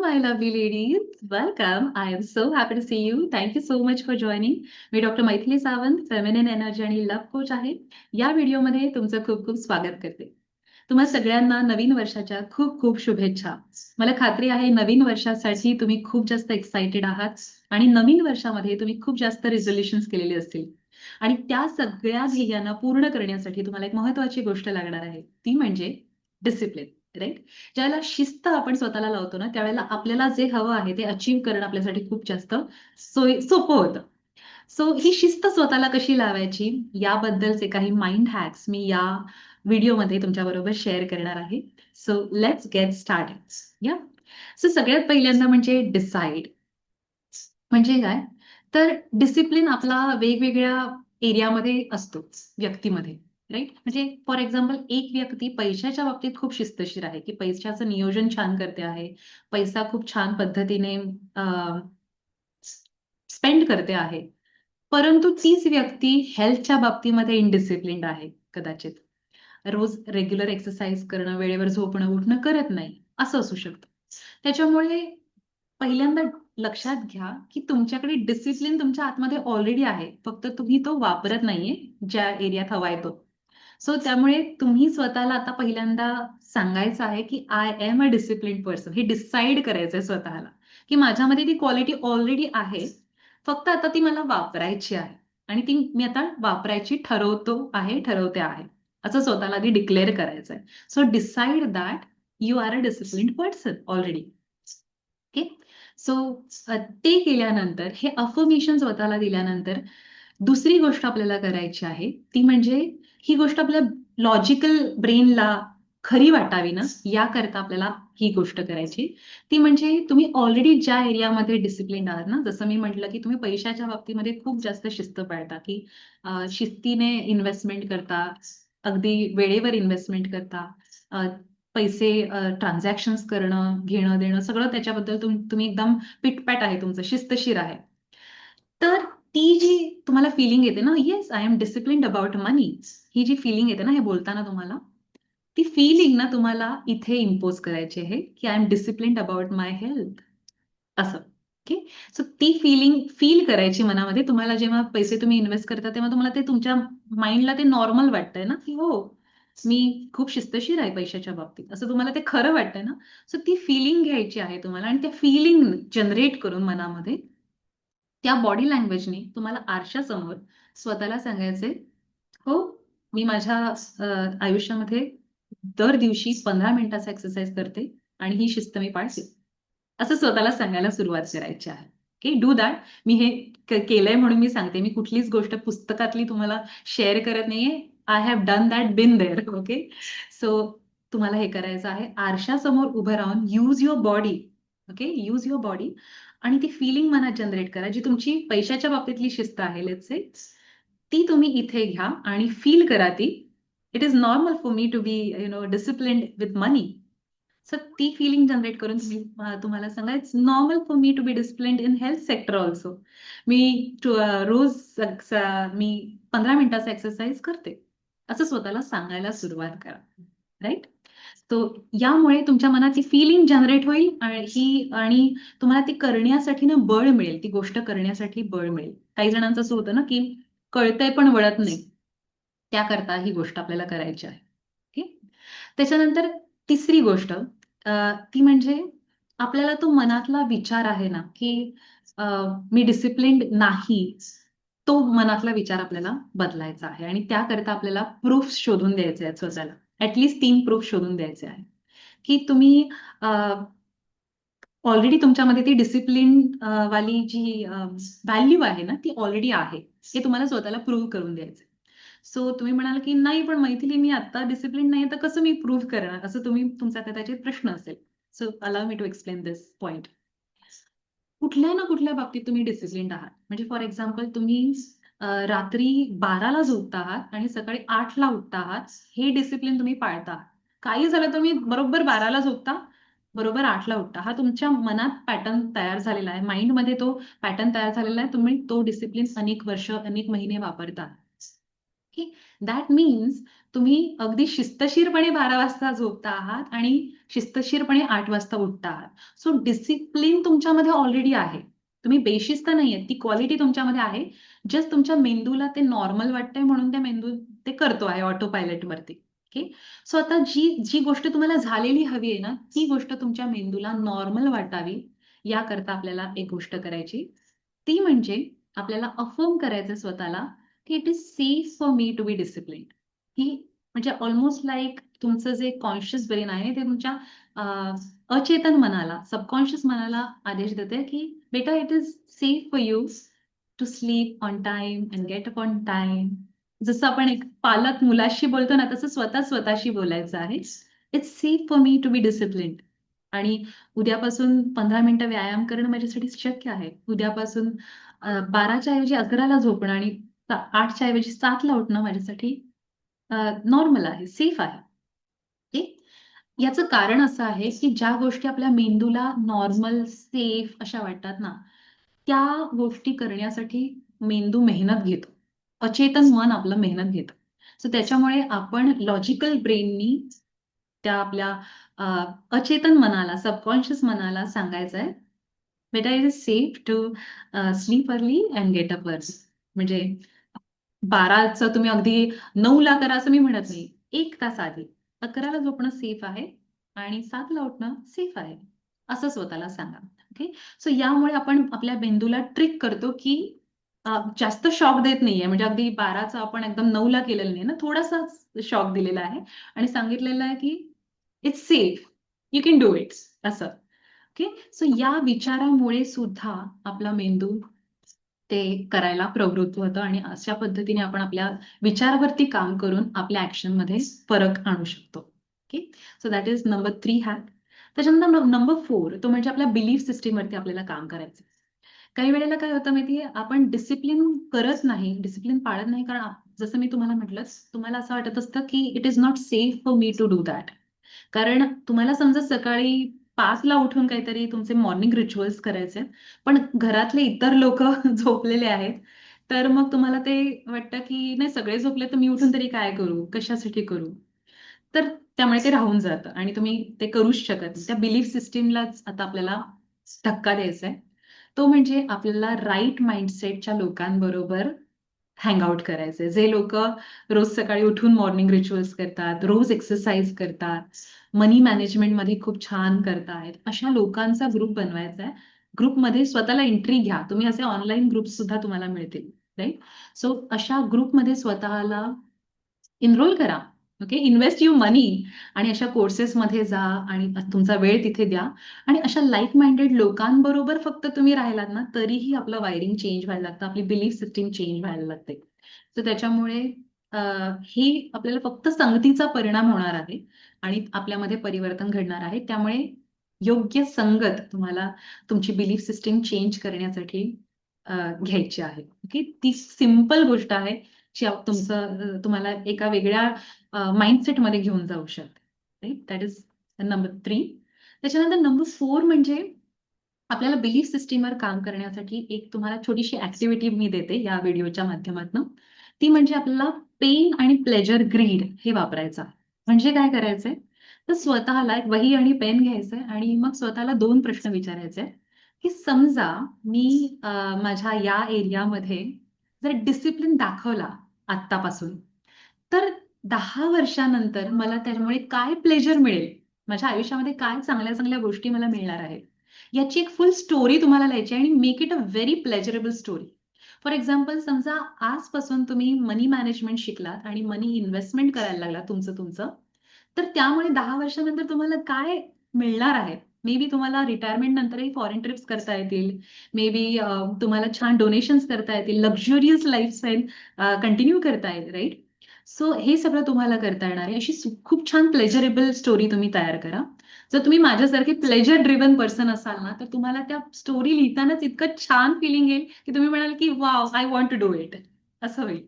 my lovely ladies. Welcome. I am so happy to see you. Thank you so much for joining. Me doctor Maithili Sawant, feminine energy आणि love coach आहे. या व्हिडिओमध्ये तुमचं खूप खूप स्वागत करते. तुम्हा सगळ्यांना नवीन वर्षाच्या खूप खूप शुभेच्छा. मला खात्री आहे नवीन वर्षासाठी तुम्ही खूप जास्त एक्साइटेड आहात आणि नवीन वर्षामध्ये तुम्ही खूप जास्त रिझोल्युशन्स केलेले असतील. आणि त्या सगळ्या ध्येयांना पूर्ण करण्यासाठी तुम्हाला एक महत्वाची गोष्ट लागणार आहे. ती म्हणजे डिसिप्लिन. राईट? ज्यावेळेला शिस्त आपण स्वतःला लावतो ना, त्यावेळेला आपल्याला जे हवं आहे ते अचीव्ह करणं आपल्यासाठी खूप जास्त सोपं होतं. सो ही शिस्त स्वतःला कशी लावायची याबद्दलचे काही माइंड हॅक्स मी या व्हिडिओमध्ये तुमच्याबरोबर शेअर करणार आहे. So let's get start. या सो सगळ्यात पहिल्यांदा म्हणजे डिसाईड. म्हणजे काय? तर डिसिप्लिन आपला वेगवेगळ्या एरियामध्ये असतो, व्यक्तीमध्ये. राईट? म्हणजे फॉर एक्झाम्पल एक व्यक्ती पैशाच्या बाबतीत खूप शिस्तशीर आहे, की पैशाचं नियोजन छान करते आहे. पैसा खूप छान पद्धतीने स्पेंड करते आहे. परंतु तीच व्यक्ती हेल्थच्या बाबतीमध्ये इनडिसिप्लिन्ड आहे कदाचित. रोज रेग्युलर एक्सरसाइज करणं, वेळेवर झोपणं, उठणं करत नाही, असं असू शकतं. त्याच्यामुळे पहिल्यांदा लक्षात घ्या, की तुमच्याकडे डिसिप्लिन तुमच्या आतमध्ये ऑलरेडी आहे. फक्त तुम्ही तो वापरत नाहीये, ज्या एरियात हवाय तो. सो त्यामुळे तुम्ही स्वतःला आता पहिल्यांदा सांगायचं आहे, की I am a disciplined person. हे डिसाईड करायचंय स्वतःला, की माझ्यामध्ये ती क्वालिटी ऑलरेडी आहे. फक्त आता ती मला वापरायची आहे आणि ती मी आता वापरायची ठरवते आहे. असं स्वतःला आधी डिक्लेअर करायचंय. So decide that you are a disciplined person already. Okay? So ते केल्यानंतर हे अफर्मेशन स्वतःला दिल्यानंतर दुसरी गोष्ट आपल्याला करायची आहे, ती म्हणजे ही गोष्ट आपल्या लॉजिकल ब्रेनला खरी वाटावी ना, याकरता आपल्याला ही गोष्ट करायची. ती म्हणजे तुम्ही ऑलरेडी ज्या एरियामध्ये डिसिप्लिन्ड आहात ना, जसं मी म्हटलं, की तुम्ही पैशाच्या बाबतीमध्ये खूप जास्त शिस्त पाळता, की शिस्तीने इन्व्हेस्टमेंट करता, अगदी वेळेवर इन्व्हेस्टमेंट करता. पैसे ट्रान्झॅक्शन्स करणं, घेणं-देणं सगळं त्याच्याबद्दल तुम्ही एकदम पिटपॅट आहे तुमचं, शिस्तशीर आहे. तर ती जी तुम्हाला फीलिंग येते ना, yes I am disciplined about money. ही जी फीलिंग येते ना हे बोलताना तुम्हाला, ती फीलिंग ना तुम्हाला इथे इम्पोज करायची आहे, की I am disciplined about my health. असं. ओके. सो ती फीलिंग फील करायची मनामध्ये. तुम्हाला जेव्हा पैसे तुम्ही इन्व्हेस्ट करता, तेव्हा तुम्हाला ते तुमच्या माइंडला ते नॉर्मल वाटतंय ना, की हो, मी खूप शिस्तशीर आहे पैशाच्या बाबतीत. असं तुम्हाला ते खरं वाटतंय ना. सो ती फीलिंग घ्यायची आहे तुम्हाला आणि त्या फीलिंग जनरेट करून मनामध्ये त्या बॉडी लँग्वेजने तुम्हाला आरशासमोर स्वतःला सांगायचंय, "हो, मी माझ्या आयुष्यामध्ये दर दिवशी 15 मिनिटाचा एक्सरसाइज करते आणि ही शिस्त मी पाळते." असं स्वतःला सांगायला सुरुवात करायची आहे. Okay, do that. मी हे केलंय म्हणून मी सांगते. मी कुठलीच गोष्ट पुस्तकातली तुम्हाला शेअर करत नाहीये. I have done that, been there. Okay. So तुम्हाला हे करायचं आहे. आरशासमोर उभं राहून use your body. Okay, use your body आणि ती फीलिंग मनात जनरेट करा. जी तुमची पैशाच्या बाबतीतली शिस्त आहे लेट्स से, ती तुम्ही इथे घ्या आणि फील करा ती. It is normal for me to be disciplined with money. So ती फीलिंग जनरेट करून तुम्हाला सांगा, it's normal for me to be disciplined in health sector also. मी रोज मी 15 मिनिटाचा एक्सरसाइज करते. असं स्वतःला सांगायला सुरुवात करा. राईट? तो यामुळे तुमच्या मनात ती फीलिंग जनरेट होईल आणि तुम्हाला ती करण्यासाठी ना बळ मिळेल. ती गोष्ट करण्यासाठी बळ मिळेल. काही जणांचं असं होतं ना, की कळतंय पण वळत नाही. त्याकरता ही गोष्ट आपल्याला करायची आहे. ओके. त्याच्यानंतर तिसरी गोष्ट ती म्हणजे आपल्याला तो मनातला विचार आहे ना, की अ, मी डिसिप्लिन्ड नाही. तो मनातला विचार आपल्याला बदलायचा आहे आणि त्याकरता आपल्याला प्रूफ शोधून द्यायचे आहेत स्वतःला. ॲट लीस्ट 3 प्रूफ शोधून द्यायचे आहेत, की तुम्ही ऑलरेडी तुमच्यामध्ये ती डिसिप्लिन वाली जी व्हॅल्यू आहे ना, ती ऑलरेडी आहे. हे तुम्हाला स्वतःला प्रूव्ह करून द्यायचंय. सो तुम्ही म्हणाल, की "नाही, पण मैथिली मी आता डिसिप्लिन नाहीये, तर कसं मी प्रूव्ह करणार?" असं तुमचा कदाचित प्रश्न असेल. So allow me to explain this point. कुठल्या ना कुठल्या बाबतीत तुम्ही डिसिप्लिन्ड आहात. म्हणजे फॉर एक्झाम्पल तुम्ही रात्री 12ला झोपता आहात आणि सकाळी 8ला उठता आहात. हे डिसिप्लिन तुम्ही पाळता आहात. काही झालं तुम्ही बरोबर 12ला झोपता, बरोबर 8ला उठता. हा तुमच्या मनात पॅटर्न तयार झालेला आहे. माइंडमध्ये तो पॅटर्न तयार झालेला आहे. तुम्ही तो डिसिप्लिन अनेक वर्ष, अनेक महिने वापरता. ओके. दॅट मीन्स तुम्ही अगदी शिस्तशीरपणे 12 वाजता झोपता आहात आणि शिस्तशीरपणे 8 वाजता उठता आहात. सो डिसिप्लिन तुमच्यामध्ये ऑलरेडी आहे. तुम्ही बेशिस्त नाहीये. ती क्वालिटी तुमच्यामध्ये आहे. जस्ट तुमच्या मेंदूला ते नॉर्मल वाटतंय म्हणून त्या मेंदू ते करतो आहे ऑटो पायलटवरती. ओके. सो आता जी जी गोष्ट तुम्हाला झालेली हवी आहे ना, ती गोष्ट तुमच्या मेंदूला नॉर्मल वाटावी याकरता आपल्याला एक गोष्ट करायची. ती म्हणजे आपल्याला अफर्म करायचं स्वतःला की it is safe for me to be discipline. ही म्हणजे ऑलमोस्ट लाईक तुमचं जे कॉन्शियस ब्रेन आहे ते तुमच्या अचेतन मनाला, सबकॉन्शियस मनाला आदेश देते की बेटा it is safe for you to sleep on time and get up on time. जसं आपण एक पालक मुलाशी बोलतो ना, तसं स्वतः स्वतःशी बोलायचं आहे. It's safe for me to be disciplined. आणि उद्यापासून 15 मिनिटं व्यायाम करणं माझ्यासाठी शक्य आहे. उद्यापासून 12च्या ऐवजी 11ला झोपणं आणि 8च्या ऐवजी 7ला उठणं माझ्यासाठी नॉर्मल आहे, सेफ आहे. ओके. याचं कारण असं आहे, की ज्या गोष्टी आपल्या मेंदूला नॉर्मल, सेफ अशा वाटतात ना, त्या गोष्टी करण्यासाठी मेंदू मेहनत घेतो. अचेतन मन आपलं मेहनत घेतं. सो त्याच्यामुळे आपण लॉजिकल ब्रेननी त्या आपल्या अ, अचेतन मनाला, सबकॉन्शियस मनाला सांगायचं आहे, "बेटा it is safe to sleep early and get up early." म्हणजे 12चं तुम्ही अगदी 9ला करा असं मी म्हणत नाही. 1 तास आधी. 11ला झोपणं सेफ आहे आणि 7ला उठणं सेफ आहे. असं स्वतःला सांगा. ओके. सो यामुळे आपण आपल्या मेंदूला ट्रिक करतो, की जास्त शॉक देत नाहीये. म्हणजे अगदी 12चं आपण एकदम 9ला केलेलं नाही ना, थोडासाच शॉक दिलेला आहे आणि सांगितलेलं आहे, की it's safe. You can do it असं. ओके. सो या विचारामुळे सुद्धा आपला मेंदू ते करायला प्रवृत्त होतं आणि अशा पद्धतीने आपण आपल्या विचारावरती काम करून आपल्या ॲक्शनमध्ये फरक आणू शकतो. Okay. So that is number 3 hack. त्याच्यानंतर नंबर 4 तो म्हणजे आपल्या बिलीफ सिस्टमवरती आपल्याला काम करायचं. काही वेळेला काय होतं माहिती आहे, आपण डिसिप्लिन करत नाही, डिसिप्लिन पाळत नाही कारण जसं मी तुम्हाला म्हटलं, तुम्हाला असं वाटत असतं की it is not safe for me to do that. कारण तुम्हाला समजा सकाळी 5ला उठून काहीतरी तुमचे मॉर्निंग रिच्युअल्स करायचे पण घरातले इतर लोकं झोपलेले आहेत. तर मग तुम्हाला ते वाटतं, की नाही सगळे झोपले तर मी उठून तरी काय करू? कशासाठी करू? तर त्यामुळे ते राहून जातं आणि तुम्ही ते करूच शकत नाही. त्या बिलीफ सिस्टमलाच आता आपल्याला धक्का द्यायचा आहे. तो म्हणजे आपल्याला राइट माइंडसेटच्या लोकांबरोबर हँग आउट करायचंय. जे लोकं रोज सकाळी उठून मॉर्निंग रिच्युअल्स करतात, रोज एक्सरसाइज करतात, मनी मॅनेजमेंटमध्ये खूप छान करतायत, अशा लोकांचा ग्रुप बनवायचा आहे. ग्रुपमध्ये स्वतःला एंट्री घ्या. तुम्ही असे ऑनलाईन ग्रुप्स सुद्धा तुम्हाला मिळतील, राइट? सो अशा ग्रुपमध्ये स्वतःला एनरोल करा. ओके. इन्व्हेस्ट युअर मनी आणि अशा कोर्सेसमध्ये जा आणि तुमचा वेळ तिथे द्या आणि अशा लाइक माइंडेड लोकांबरोबर फक्त तुम्ही राहिलात ना, तरीही आपलं वायरिंग चेंज व्हायला लागतं. आपली बिलीफ सिस्टम चेंज व्हायला लागते. तर त्याच्यामुळे अ, हे आपल्याला फक्त संगतीचा परिणाम होणार आहे आणि आपल्यामध्ये परिवर्तन घडणार आहे. त्यामुळे योग्य संगत तुम्हाला तुमची बिलीफ सिस्टम चेंज करण्यासाठी घ्यायची आहे. ओके. ती सिंपल गोष्ट आहे. जी तुम्हाला एका वेगळ्या माइंडसेटमध्ये घेऊन जाऊ शकते. राइट? That is number 3. त्याच्यानंतर नंबर 4 म्हणजे आपल्याला बिलीफ सिस्टमवर काम करण्यासाठी एक तुम्हाला छोटीशी ॲक्टिव्हिटी मी देते या व्हिडिओच्या माध्यमातनं. ती म्हणजे आपल्याला पेन आणि प्लेजर ग्रीड हे वापरायचं आहे. म्हणजे काय करायचंय? तर स्वतःला एक वही आणि पेन घ्यायचंय आणि मग स्वतःला 2 प्रश्न विचारायचे आहेत, की समजा मी माझ्या या एरियामध्ये जर डिसिप्लिन दाखवला आत्तापासून, तर 10 वर्षानंतर मला त्यामुळे काय प्लेजर मिळेल? माझ्या आयुष्यामध्ये काय चांगल्या-चांगल्या गोष्टी मला मिळणार आहेत? याची एक फुल स्टोरी तुम्हाला लिहायची आहे आणि make it a very pleasurable story. For example समजा आजपासून तुम्ही मनी मॅनेजमेंट शिकलात आणि मनी इन्व्हेस्टमेंट करायला लागलात तुमचं, तर त्यामुळे 10 वर्षानंतर तुम्हाला काय मिळणार आहे? मे बी तुम्हाला रिटायरमेंट नंतरही फॉरेन ट्रिप्स करता येतील. मे बी तुम्हाला छान डोनेशन्स करता येतील. लक्झरियस लाईफस्टाईल कंटिन्यू करता येईल, राइट? सो हे सगळं तुम्हाला करता येणार आहे. अशी खूप छान प्लेजरेबल स्टोरी तुम्ही तयार करा. जर तुम्ही माझ्यासारखे प्लेजर ड्रिव्हन पर्सन असाल ना, तर तुम्हाला त्या स्टोरी लिहितानाच इतकं छान फीलिंग येईल, की तुम्ही म्हणाल, की "wow! I want to do it." असं होईल.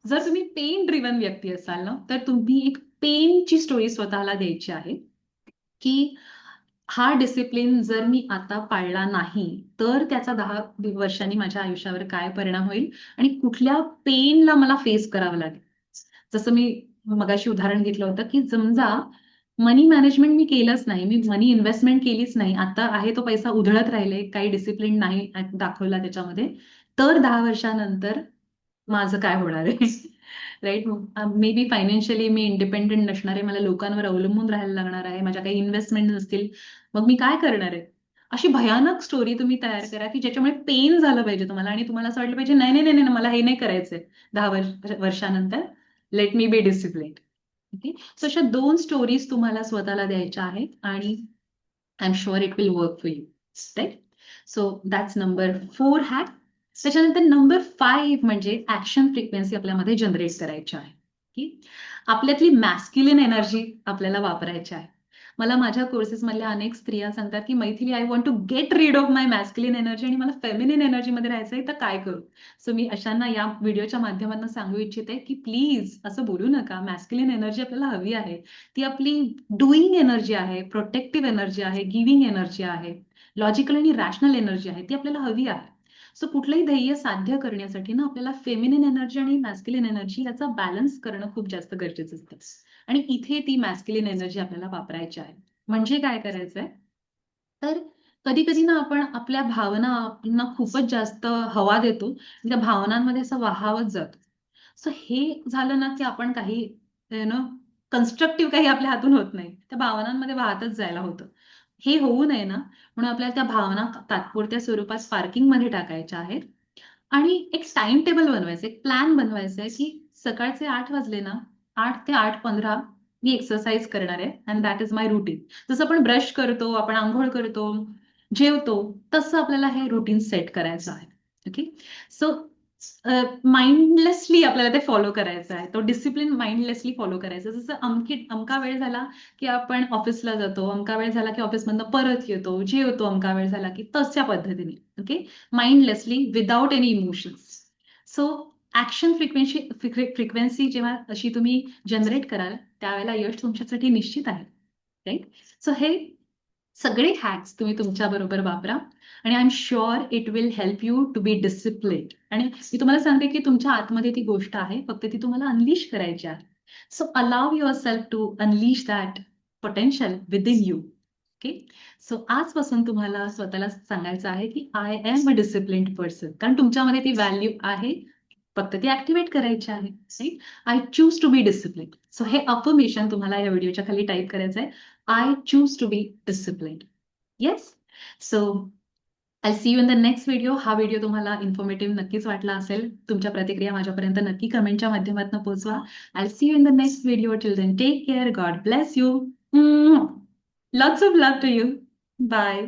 जर तुम्ही पेन ड्रिव्हन व्यक्ती असाल ना, तर तुम्ही एक पेनची स्टोरी स्वतःला द्यायची आहे, की हा डिसिप्लिन जर मी आता पाळला नाही, तर त्याचा 10 वर्षांनी माझ्या आयुष्यावर काय परिणाम होईल आणि कुठल्या पेनला मला फेस करावं लागेल. जसं मी मगाशी उदाहरण घेतलं होतं, की समजा मनी मॅनेजमेंट मी केलंच नाही, मी मनी इन्व्हेस्टमेंट केलीच नाही, आता आहे तो पैसा उधळत राहिले, काही डिसिप्लिन नाही दाखवला त्याच्यामध्ये, तर 10 वर्षानंतर माझं काय होणार आहे? Right? May be financially me independent नसणार आहे, मला लोकांवर अवलंबून राहायला लागणार आहे, माझ्या काही इन्व्हेस्टमेंट नसतील, मग मी काय करणार आहे? अशी भयानक स्टोरी तुम्ही तयार करा, की ज्याच्यामुळे पेन झालं पाहिजे तुम्हाला आणि तुम्हाला असं वाटलं पाहिजे, "नाही, नाही, नाही, नाही, मला हे नाही करायचंय 10 वर्षानंतर. लेट मी बी डिसिप्लिन्ड." ओके? सो अशा 2 स्टोरीज तुम्हाला स्वतःला द्यायच्या आहेत आणि I am sure it will work for you. Right? So that's number 4 hack. त्याच्यानंतर नंबर 5 म्हणजे ॲक्शन फ्रिक्वेन्सी आपल्यामध्ये जनरेट करायची आहे. की आपल्यातली मॅस्क्युलिन एनर्जी आपल्याला वापरायची आहे. मला माझ्या कोर्सेसमधल्या अनेक स्त्रिया सांगतात, की "Maithili, I want to get rid of my masculine energy आणि मला फेमिनिन एनर्जीमध्ये राहायचंय, तर काय करू?" सो मी अशांना या व्हिडिओच्या माध्यमातून सांगू इच्छिते, की प्लीज असं बोलू नका. मॅस्क्युलिन एनर्जी आपल्याला हवी आहे. ती आपली डुइंग एनर्जी आहे, प्रोटेक्टिव्ह एनर्जी आहे, गिव्हिंग एनर्जी आहे, लॉजिकल आणि रॅशनल एनर्जी आहे. ती आपल्याला हवी आहे. सो कुठलंही ध्येय साध्य करण्यासाठी ना आपल्याला फेमिनिन एनर्जी आणि मॅस्क्युलिन एनर्जी याचा बॅलन्स करणं खूप जास्त गरजेचं असतं. आणि इथे ती मॅस्क्युलिन एनर्जी आपल्याला वापरायची आहे. म्हणजे काय करायचंय? तर कधी-कधी ना आपण आपल्या भावनांना खूपच जास्त हवा देतो. त्या भावनांमध्ये असं वाहावत जातो. सो हे झालं ना, की आपण काही कन्स्ट्रक्टिव्ह काही आपल्या हातून होत नाही. त्या भावनांमध्ये वाहतच जायला होतं. हे होऊ नये ना, म्हणून आपल्याला त्या भावना तात्पुरत्या स्वरूपात पार्किंगमध्ये टाकायच्या आहेत आणि एक टाईम टेबल बनवायचं, एक प्लॅन बनवायचा आहे, की सकाळचे 8 वाजले ना, 8 ते 8:15 मी एक्सरसाइज करणार आहे and that is my routine. जसं आपण ब्रश करतो, आपण अंघोळ करतो, जेवतो, तसं आपल्याला हे रूटीन सेट करायचं आहे. ओके. सो माइंडलेसली आपल्याला ते फॉलो करायचं आहे. तो डिसिप्लिन माइंडलेसली फॉलो करायचा. जसं अमका वेळ झाला, की आपण ऑफिसला जातो. अमका वेळ झाला, की ऑफिसमधनं परत येतो. जेवतो अमका वेळ झाला, की तशा पद्धतीने. Okay. Mindlessly without any emotions. So action frequency जेव्हा अशी तुम्ही जनरेट कराल, त्यावेळेला यश तुमच्यासाठी निश्चित आहे. राइट? सो हे सगळे हॅक्स तुम्ही तुमच्याबरोबर वापरा आणि I am sure it will help you to be disciplined. आणि मी तुम्हाला सांगते, की तुमच्या आतमध्ये ती गोष्ट आहे, फक्त ती तुम्हाला अनलीश करायची आहे. So allow yourself to unleash that potential within you. Okay. So आजपासून तुम्हाला स्वतःला सांगायचं आहे, की I am a disciplined person. कारण तुमच्यामध्ये ती व्हॅल्यू आहे, फक्त ती ॲक्टिव्हेट करायची आहे. Right? I choose to be disciplined. So हे अफर्मेशन तुम्हाला या व्हिडिओच्या खाली टाइप करायचं आहे. I choose to be disciplined. Yes? So I see you in the next video. हा व्हिडिओ तुम्हाला इन्फॉर्मेटिव्ह नक्कीच वाटला असेल. तुमच्या प्रतिक्रिया माझ्यापर्यंत नक्की कमेंटच्या माध्यमातून पोहोचवा. I see you in the next video. Till then take care. God bless you. Lots of love to you. Bye.